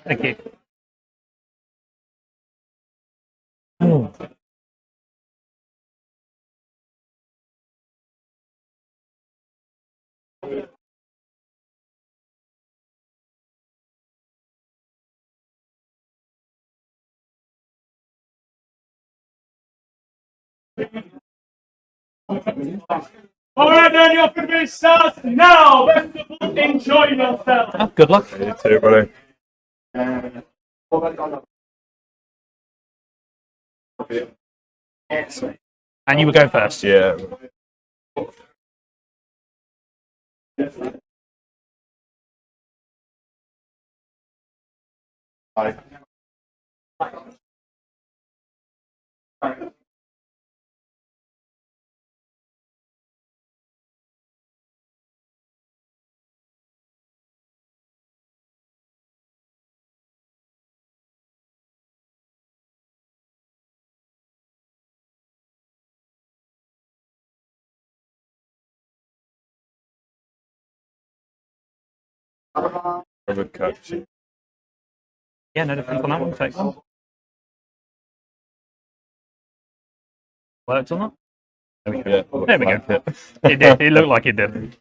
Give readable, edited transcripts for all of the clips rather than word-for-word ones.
Thank you. All right, then, you're going to be start now. Best of luck, enjoy yourself. Oh, good luck. You too, buddy. And you were going first. Yeah. Good catch. Yeah, no difference on that one. Take one. Worked on that? There we go. Yeah, There we go. It did. It looked like it did.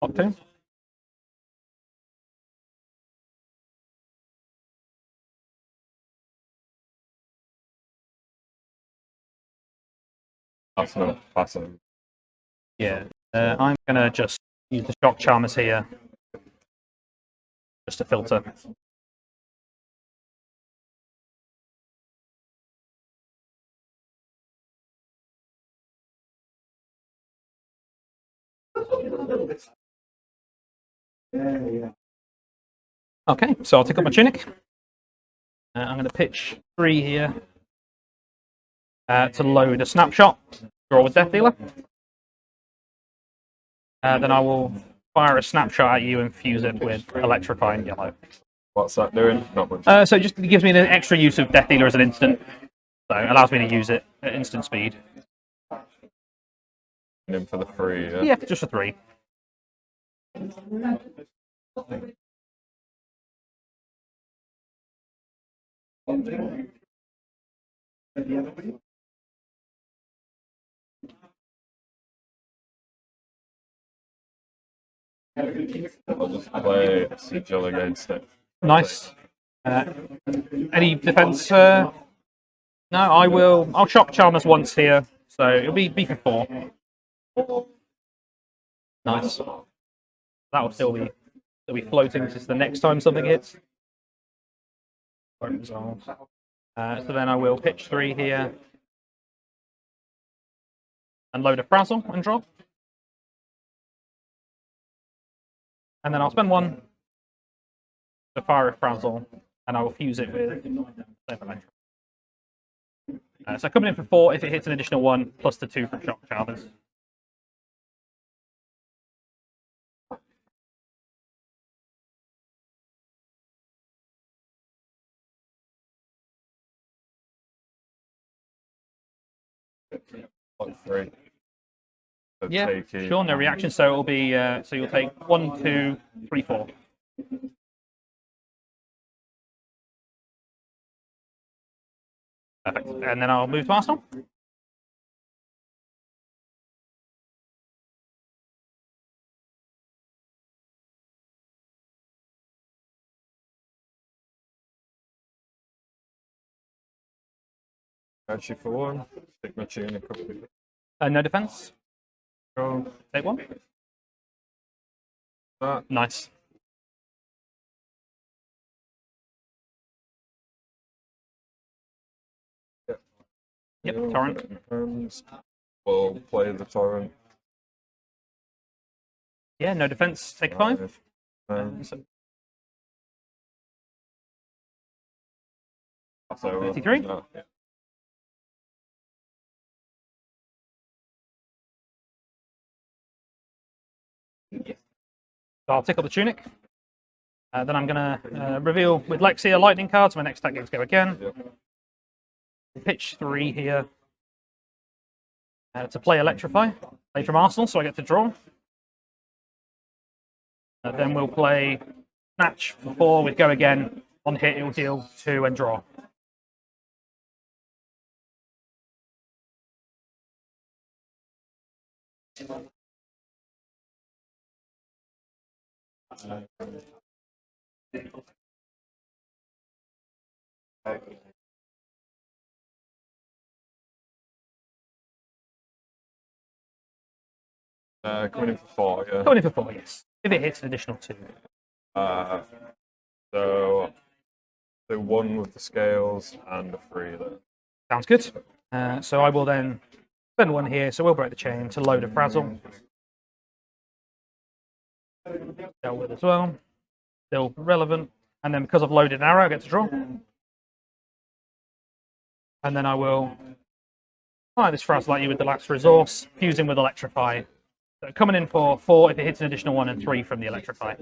Octane? That's not passing. Yeah. I'm going to just use the shock charmers here just to filter. Okay, so I'll take up my tunic. I'm going to pitch 3 here to load a snapshot, draw with Death Dealer. Then I will fire a snapshot at you and fuse it with Electrifying Yellow. What's that doing? Not much. So it just gives me the extra use of Death Dealer as an instant. So it allows me to use it at instant speed. In for the free, yeah. Yeah, just for 3. I'll just play Sigil against it. Nice. Any defense? No, I will. I'll shock Charmers once here, so it'll be for 4. Nice. That will still be floating. This is the next time something hits. So then I will pitch 3 here and load a Frazzle and draw. And then I'll spend 1 to fire a Frazzle, and I will fuse it with so coming in for 4 if it hits an additional 1, plus the 2 from Shock Charmers. Like 3. So Yeah, sure, no reaction. So it'll be so you'll take 1, 2, 3, 4. Perfect. And then I'll move to Arsenal. Actually, for 1, stick my tunic up. No defense. So take 1. Nice. Yep, torrent. We'll play the torrent. Yeah, no defense. Take 5. 33. So I'll tick up the tunic. Then I'm going to reveal with Lexi a lightning card, so my next attack games go again. Yep. Pitch 3 here to play Electrify. Play from Arsenal, so I get to draw. Then we'll play Snatch for 4 with Go Again. On hit, it will deal 2 and draw. Coming in for 4, yeah. Going in for 4, yes. If it hits, an additional 2. So the 1 with the scales and a 3 there. Sounds good. So I will then spend 1 here, so we'll break the chain to load a Frazzle. Dealt with as well. Still relevant. And then because I've loaded an arrow, I get to draw. And then I will fire this Frazzle at you with the last resource, fusing with Electrify. So coming in for 4 if it hits an additional 1 and 3 from the Electrify.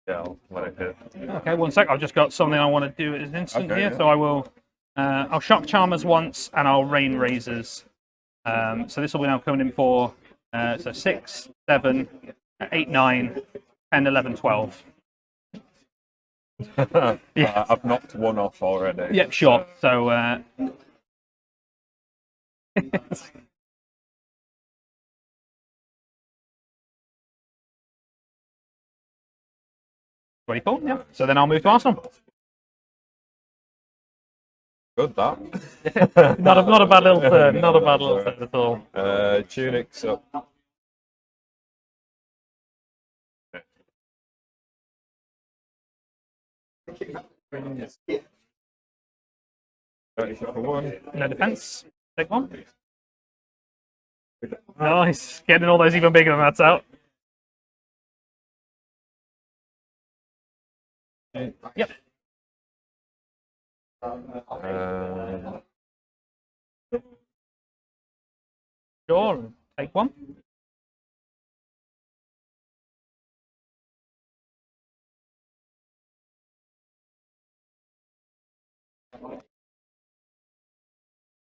Yeah, I'll let it hit. Okay, 1 sec. I've just got something I want to do as an instant Okay, here, yeah. so I will. I'll shock Charmers once, and I'll rain razors. So this will be now coming in for so 6, 7, 8, 9, 10, 11, 12. Yeah. I've knocked 1 off already. Yep, sure. So 24, yeah. So then I'll move to Arsenal. Good, that. Not a bad little turn. Not a bad little turn at all. Tunics up. For 1. No defense. Take 1. Nice. Getting all those even bigger mats out. Yep. Sure. Take 1.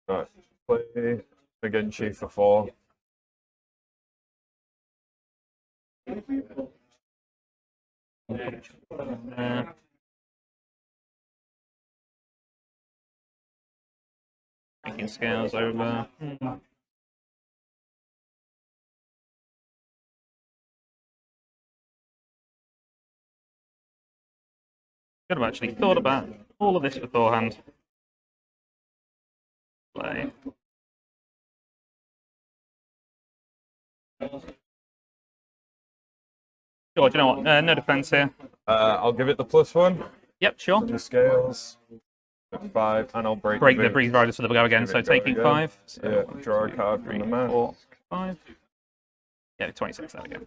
Right. Play again, Chief for 4. Making scales over. Could have actually thought about all of this beforehand. Play. Sure, do you know what? No defense here. I'll give it the +1. Yep, sure. The scales. 5, and I'll break The breeze rider so they'll go again. Give So it go taking again. 5. Yeah, draw a card from the mat. 4, 5. Yeah, 26. There we go.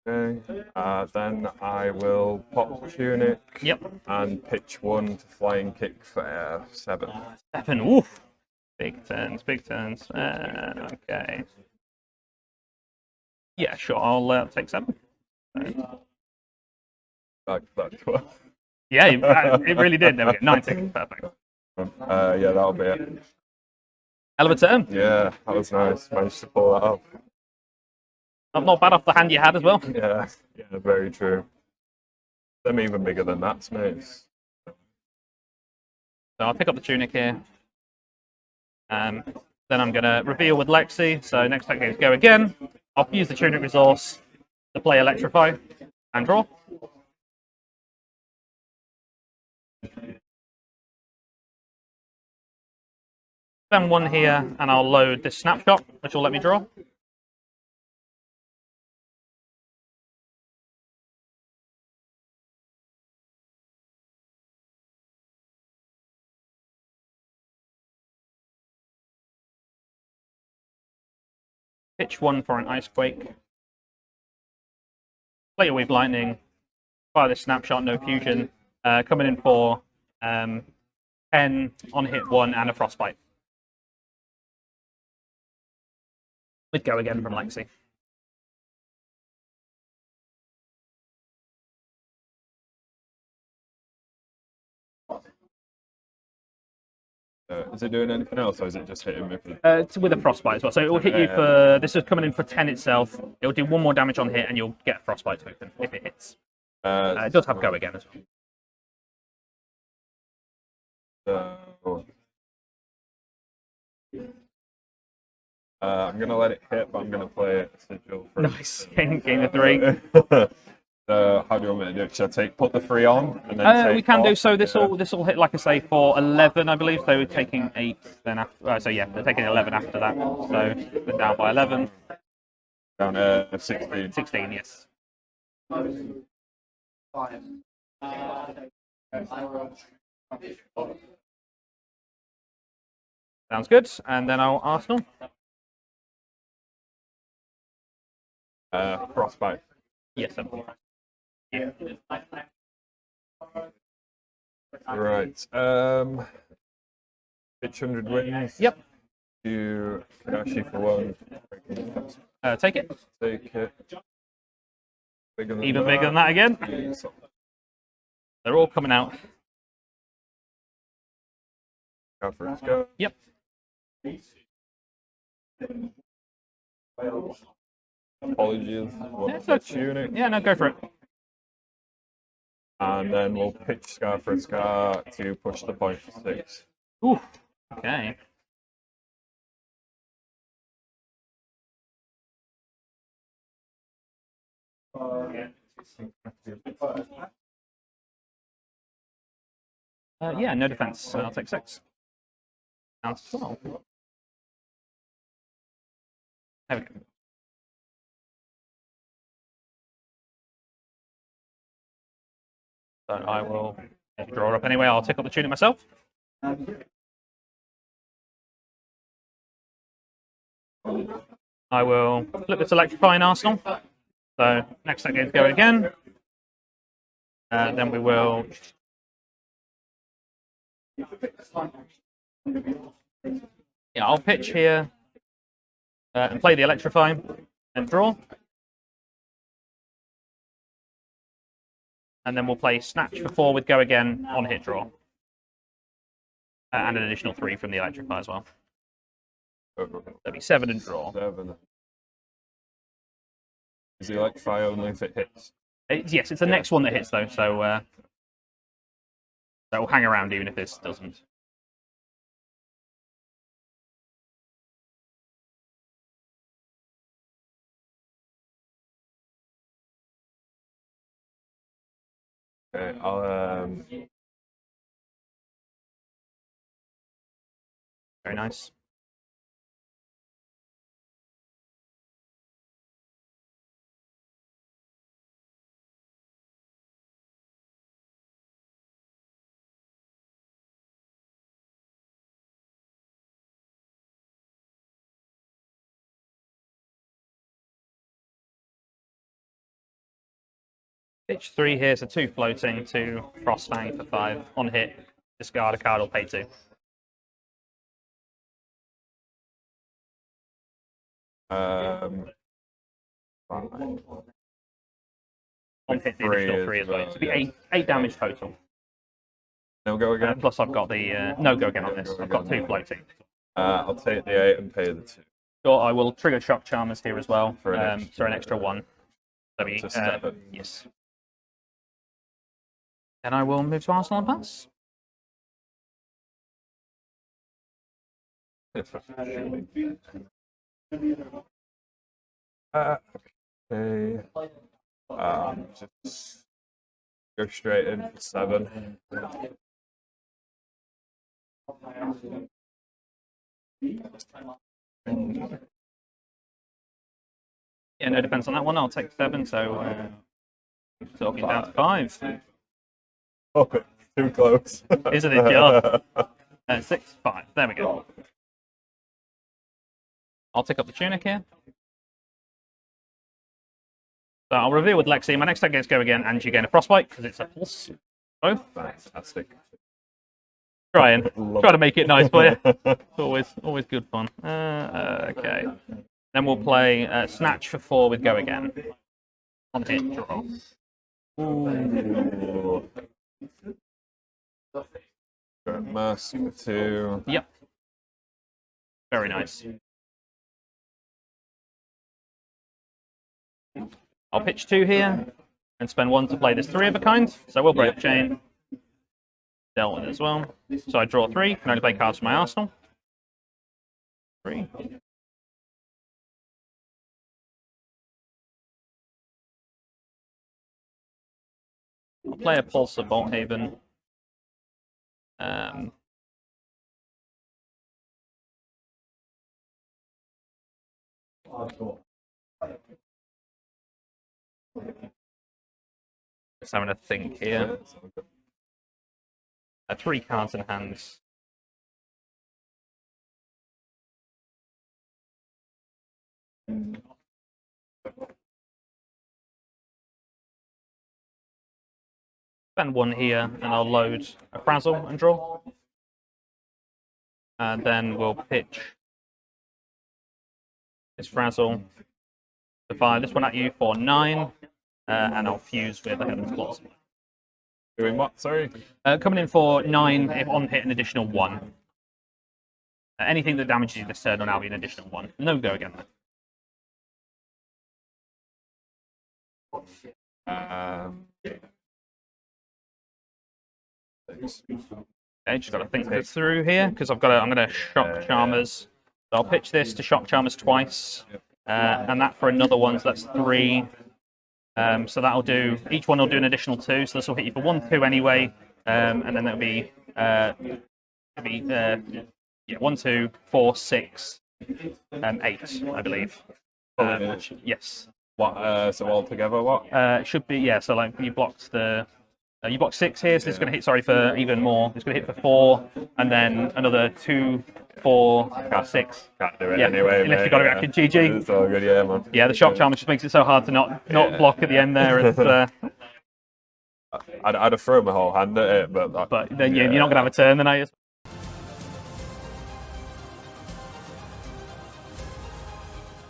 Okay. Then I will pop Tunic. Yep. And pitch 1 to flying kick for 7. 7. Oof. Big turns. Big turns. Okay. Yeah, sure. I'll take 7. Back 12. Yeah, it really did. There we go. 19. Perfect. Yeah, that'll be it. Hell of a turn. Yeah, that was nice. Managed to pull that off. Not bad off the hand you had as well. Yeah, very true. Them even bigger than that, mate. So I'll pick up the tunic here. Then I'm going to reveal with Lexi. So next attack games go again. I'll use the tunic resource to play Electrify and draw. Spend 1 here, and I'll load this snapshot, which will let me draw. Pitch 1 for an ice quake. Play your wave lightning. Fire this snapshot, no fusion. Coming in for 10 on hit 1 and a frostbite. We'd go again from Lexi. Is it doing anything else, or is it just hitting me? With a frostbite as well. So it will hit you for. This is coming in for 10 itself. It will do 1 more damage on hit, and you'll get a frostbite token if it hits. It does have go again as well. I'm gonna let it hit, but I'm gonna play it sigil for nice. Gain the 3. How do you want me to do it? Should I put the 3 on and then take we can do off? so. This will hit, like I say, for 11, I believe. So we're taking 8 then after. So yeah, they're taking 11 after that. So we're down by 11. Down to 16. 16, yes. Sounds good. And then I'll Arsenal. Frostbite. Yes. Yeah. Right. Pitch 100 wins. Yep. You Kadashi for 1. Take it. Take it. Even bigger than that again. They're all coming out. Go for it. Go. Yep. Apologies. Tunic. Yeah, no, go for it. And then we'll pitch Scar for a Scar to push the point for 6. Ooh. Okay. Yeah, no defense. So I'll take 6. Down to 12. There we go. So I will draw it up anyway. I'll tick up the tunic myself. I will flip this Electrifying Arsenal. So next set game, go again. Then we will. Yeah, I'll pitch here and play the Electrify and draw. And then we'll play Snatch for 4 with Go Again on hit draw. And an additional 3 from the Electrify as well. That'll be 7 and draw. 7. Is the Electrify only if it hits? Yes, it's the next one that hits though, so that will hang around even if this doesn't. Okay, I'll Very nice. Pitch 3 here, so 2 floating, 2 Frostfang for 5. On hit, discard a card or pay 2. fine. On hit, the additional 3 as well. So it'll be 8 damage total. No go again? Plus I've got the no go again on this. I've got 2 floating. I'll take the 8 and pay the 2. Sure, I will trigger Shock Charmers here as well. For an so an extra 1. So yes. And I will move to Arsenal and pass. Okay. Just go straight in for 7. Yeah, no defense on that one. I'll take 7, so talking down to 5. Oh, too close. Isn't it, John? 6, 5. There we go. I'll take up the tunic here. So I'll reveal with Lexi. My next attack gets go again, and you gain a frostbite because it's a pulse. Both. Fantastic. Trying to make it nice for you. It's always good fun. Okay. Then we'll play Snatch for 4 with Go Again. On hit, draw. Ooh. Mask 2. Yep. Very nice. I'll pitch 2 here and spend 1 to play this 3 of a kind. So we'll break chain. Dealt with it as well. So I draw 3. Can only play cards from my arsenal. 3. I'll play a Pulse of Bolt Haven. Just having a think here. 3 cards in hands. Spend 1 here, and I'll load a Frazzle and draw. And then we'll pitch this Frazzle to fire this one at you for 9, and I'll fuse with a Heaven's Claws. Doing what? Sorry? Coming in for 9, if on hit, an additional 1. Anything that damages you this turn will now be an additional 1. No Go Again. Okay, just got to think this through here because I'm going to Shock Charmers. So I'll pitch this to Shock Charmers twice, and that for another 1, so that's 3. So that'll do. Each one will do an additional 2. So this will hit you for 1, 2 anyway, and then that'll be 1, 2, 4, 6, 8, I believe. Yes. What? So altogether, what? It should be, yeah. So like you blocked the. You blocked 6 here, so this is going to hit, sorry, for even more. It's going to hit for 4, and then another 2, 4, 6. Can't do it anyway, unless you've got to react in GG. It's all good, yeah, man. Yeah, the Shock Charmer just makes it so hard to not block at the end there. It's, I'd have thrown my whole hand at it, but then you're not going to have a turn, then are you?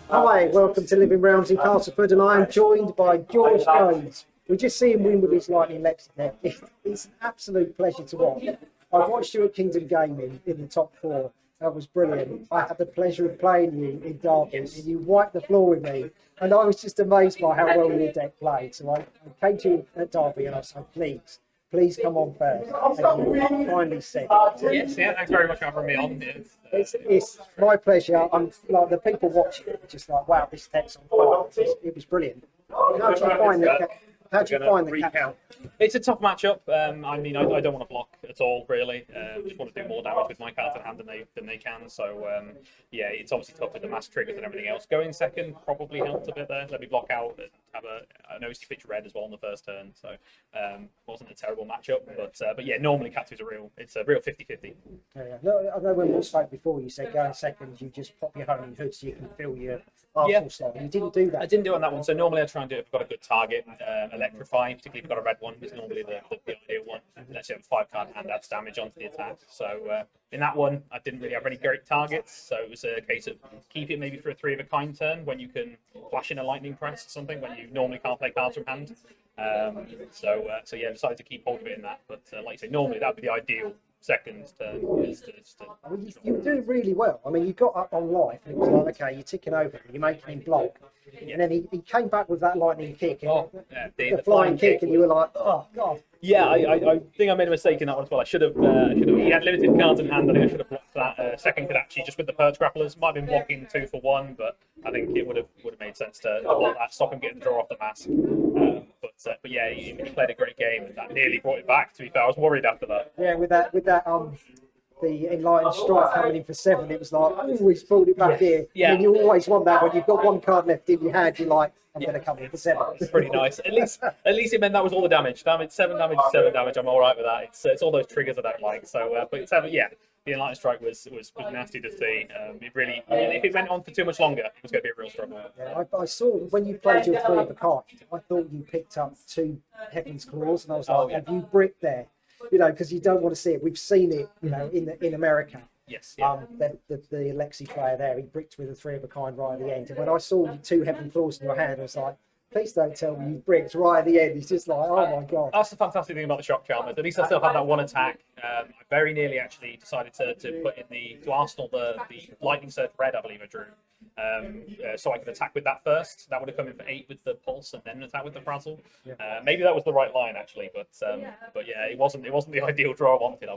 Hi, welcome to Living Rounds in Castleford, and I am joined by George Jones. We just see him win with his Lightning Lexicon. It's an absolute pleasure to watch. I watched you at Kingdom Gaming in the top 4. That was brilliant. I had the pleasure of playing you in Derby, and you wiped the floor with me. And I was just amazed by how well your deck played. So I came to you at Derby and I said, please come on first. And you kindly said, Yes, yeah, thanks very much for having me on. it's my pleasure. I'm like the people watching it, just like, wow, this deck's on fire. It was brilliant. How do you find the cat? It's a tough matchup. I mean, I don't want to block at all, really. Just want to do more damage with my cards in hand than they can. So, yeah, it's obviously tough with the mass triggers and everything else. Going second probably helped a bit there. Let me block out and have I noticed you pitch red as well on the first turn. So, wasn't a terrible matchup. But yeah, normally Katsu's a real 50-50. Yeah. No, I know when we spoke before, you said going second, you just pop your homing hood so you can fill your arsenal slot. You didn't do that. I didn't do it on that one. So normally I try and do it if I've got a good target. Electrify, particularly if you've got a red one, is normally the ideal one. Unless you have a 5-card hand, adds damage onto the attack. So in that one, I didn't really have any great targets. So it was a case of keep it maybe for a 3 of a kind turn when you can flash in a lightning press or something when you normally can't play cards from hand. So yeah, decided to keep hold of it in that. But like you say, normally that would be the ideal second turn. I mean, you were doing really well. I mean, you got up on life and it was like, okay, you're ticking over, you're making him block. And then he came back with that lightning kick, and the flying kick, and you were like, oh, God. Yeah, I think I made a mistake in that one as well. I should have. He had limited cards in hand. I think I should have blocked that. Second could actually just with the perch grapplers. Might have been blocking 2 for 1, but I think it would have made sense to block that, stop him getting the draw off the mask. But yeah, he played a great game, and that nearly brought it back. To be fair, I was worried after that. Yeah, with that the enlightened strike coming in for 7, it was like, oh, he's pulled it back here. Yeah. And you always want that when you've got 1 card left in your hand. You're like, I'm going to come in for 7. It's pretty nice. At least it meant that was all the damage. 7 damage, 7 damage. I'm all right with that. It's all those triggers I don't like. So, but yeah, the enlightened strike was nasty to see. It really, I mean, if it went on for too much longer, it was going to be a real struggle. Yeah, I saw when you played your 3 of a kind, I thought you picked up 2 Heaven's Claws, and I was like, have you bricked there? you know, because you don't want to see it. We've seen it, you know, in America. Yes. Yeah. The Alexi player there, he bricked with a 3 of a kind right at the end. And when I saw the 2 heaven claws in your hand, I was like, please don't tell me you bricked right at the end. It's just like, oh my god. That's the fantastic thing about the shock charmers. At least I still have that one attack. I very nearly actually decided to put in to Arsenal the lightning surge red, I believe I drew. So I could attack with that first. That would have come in for 8 with the pulse, and then attack with the frazzle. Maybe that was the right line actually, but yeah, it wasn't the ideal draw I wanted.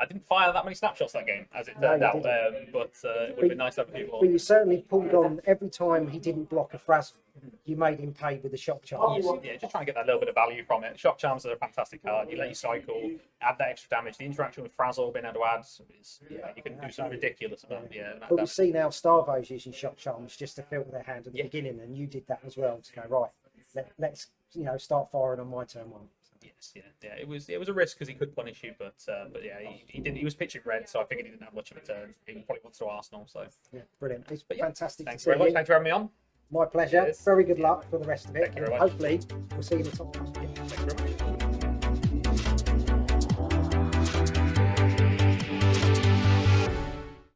I didn't fire that many snapshots that game, as it turned out. But it would have been nice to have a few more. But you certainly pulled on every time he didn't block a frazzle. You made him pay with the shock charm. Yeah, just trying to get that little bit of value from it. Shock charms are a fantastic card. You let you cycle, add that extra damage. The interaction with frazzle being able to add, you can do some ridiculous amount. Yeah, but we see now Starvos using shock charms just to fill their hand at the beginning, and you did that as well to go right. Let's start firing on my turn 1. Yes, yeah. It was a risk because he could punish you, but yeah, he didn't. He was pitching red, so I figured he didn't have much of a turn. He probably wants to Arsenal, so yeah, brilliant. It's fantastic. Thanks very much. Thanks for having me on. My pleasure. Very good luck for the rest of it. Thank you very much. Hopefully, we'll see you in the top. Thank you very much.